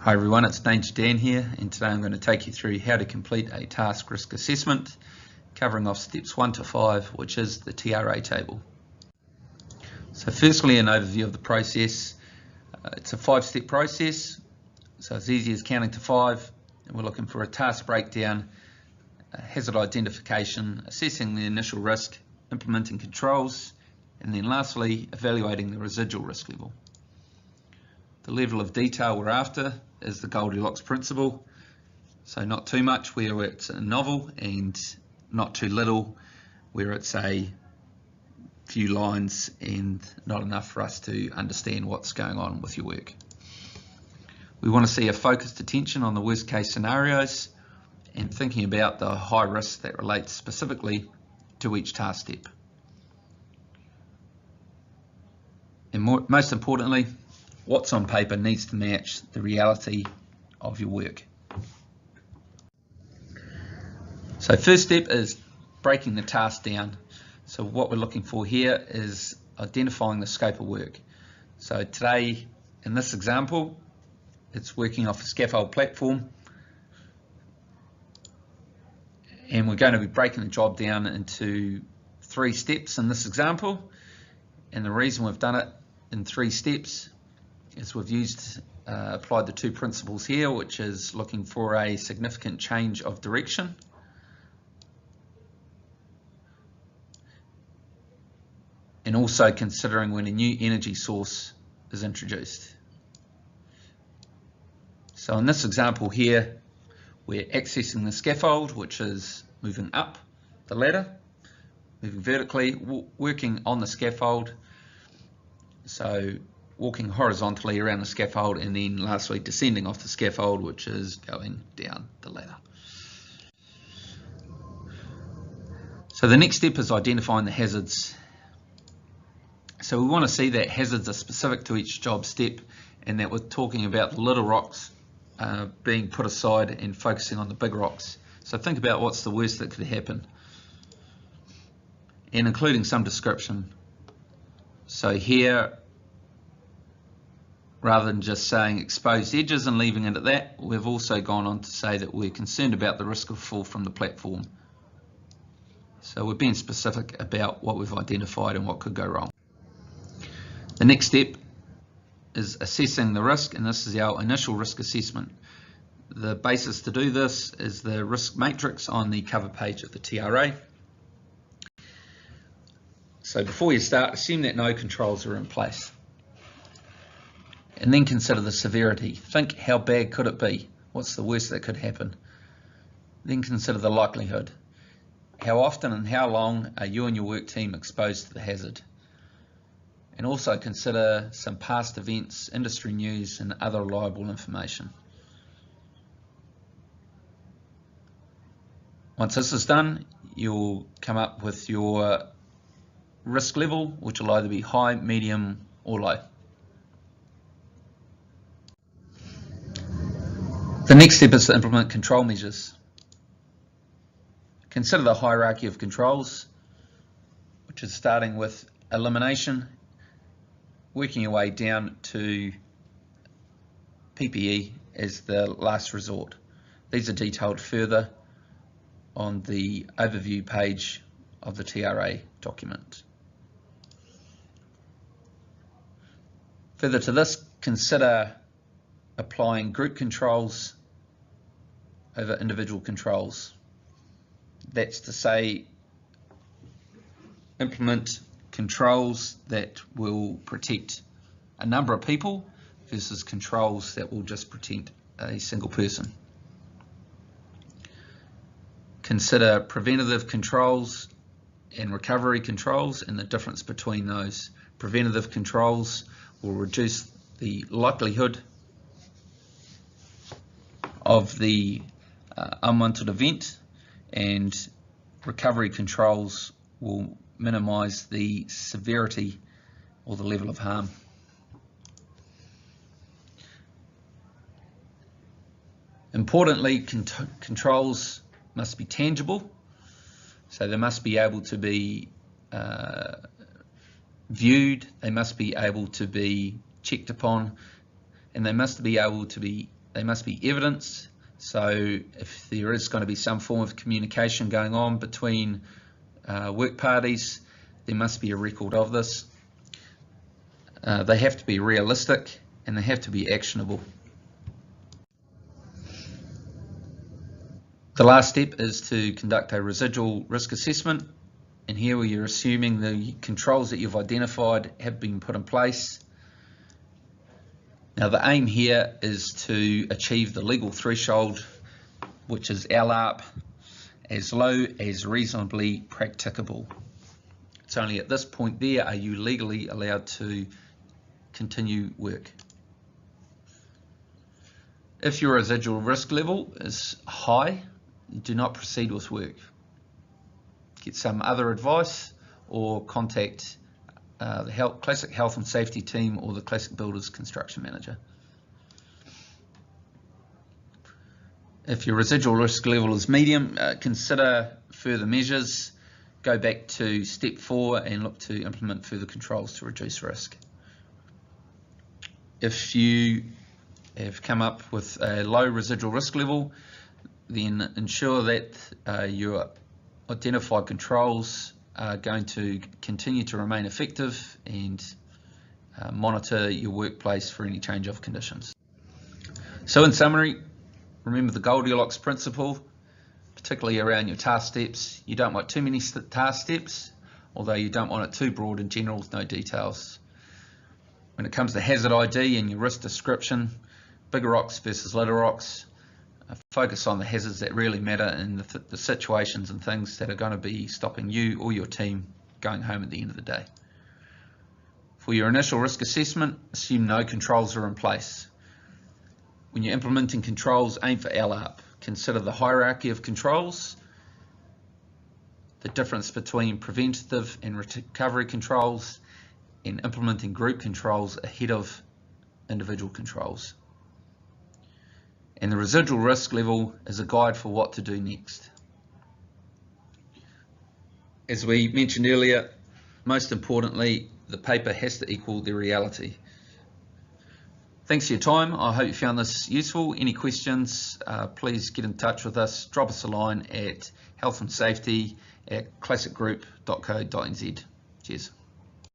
Hi everyone, it's Danger Dan here, and today I'm going to take you through how to complete a task risk assessment covering off steps 1 to 5, which is the TRA table. So firstly, an overview of the process. It's a 5-step process, so it's easy as counting to 5, and we're looking for a task breakdown, hazard identification, assessing the initial risk, implementing controls, and then lastly evaluating the residual risk level. The level of detail we're after is the Goldilocks principle, so not too much where it's a novel and not too little where it's a few lines and not enough for us to understand what's going on with your work. We want to see a focused attention on the worst case scenarios and thinking about the high risk that relates specifically to each task step. And most importantly, what's on paper needs to match the reality of your work. So first step is breaking the task down. So what we're looking for here is identifying the scope of work. So today, in this example, it's working off a scaffold platform, and we're going to be breaking the job down into 3 steps in this example. And the reason we've done it in 3 steps is we've applied the 2 principles here, which is looking for a significant change of direction and also considering when a new energy source is introduced. So in this example here, we're accessing the scaffold, which is moving up the ladder, moving vertically, working on the scaffold, so walking horizontally around the scaffold, and then lastly descending off the scaffold, which is going down the ladder. So the next step is identifying the hazards. So we want to see that hazards are specific to each job step, and that we're talking about the little rocks being put aside and focusing on the big rocks. So think about what's the worst that could happen, and including some description. So here, rather than just saying exposed edges and leaving it at that, we've also gone on to say that we're concerned about the risk of fall from the platform. So we're being specific about what we've identified and what could go wrong. The next step is assessing the risk, and this is our initial risk assessment. The basis to do this is the risk matrix on the cover page of the TRA. So before you start, assume that no controls are in place. And then consider the severity. Think, how bad could it be? What's the worst that could happen? Then consider the likelihood. How often and how long are you and your work team exposed to the hazard? And also consider some past events, industry news, and other reliable information. Once this is done, you'll come up with your risk level, which will either be high, medium, or low. The next step is to implement control measures. Consider the hierarchy of controls, which is starting with elimination, working your way down to PPE as the last resort. These are detailed further on the overview page of the TRA document. Further to this, consider applying group controls over individual controls. That's to say, implement controls that will protect a number of people versus controls that will just protect a single person. Consider preventative controls and recovery controls and the difference between those. Preventative controls will reduce the likelihood of the unwanted event, and recovery controls will minimize the severity or the level of harm. Importantly, controls must be tangible, so they must be able to be viewed, they must be able to be checked upon, and they must be able to be they must be evidenced. So if there is going to be some form of communication going on between work parties, there must be a record of this. They have to be realistic and they have to be actionable. The last step is to conduct a residual risk assessment, and here where you're assuming the controls that you've identified have been put in place. Now the aim here is to achieve the legal threshold, which is LARP, as low as reasonably practicable. It's only at this point there are you legally allowed to continue work. If your residual risk level is high, do not proceed with work. Get some other advice or contact the Classic Health and Safety team or the Classic Builders construction manager. If your residual risk level is medium, consider further measures. Go back to step 4 and look to implement further controls to reduce risk. If you have come up with a low residual risk level, then ensure that your identified controls are going to continue to remain effective, and monitor your workplace for any change of conditions. So in summary, remember the Goldilocks principle, particularly around your task steps. You don't want too many task steps, although you don't want it too broad and general with no details. When it comes to hazard ID and your risk description, bigger rocks versus little rocks, focus on the hazards that really matter and the situations and things that are going to be stopping you or your team going home at the end of the day. For your initial risk assessment, assume no controls are in place. When you're implementing controls, aim for LARP. Consider the hierarchy of controls, the difference between preventative and recovery controls, and implementing group controls ahead of individual controls. And the residual risk level is a guide for what to do next. As we mentioned earlier, most importantly, the paper has to equal the reality. Thanks for your time. I hope you found this useful. Any questions, please get in touch with us. Drop us a line at healthandsafety@classicgroup.co.nz. Cheers.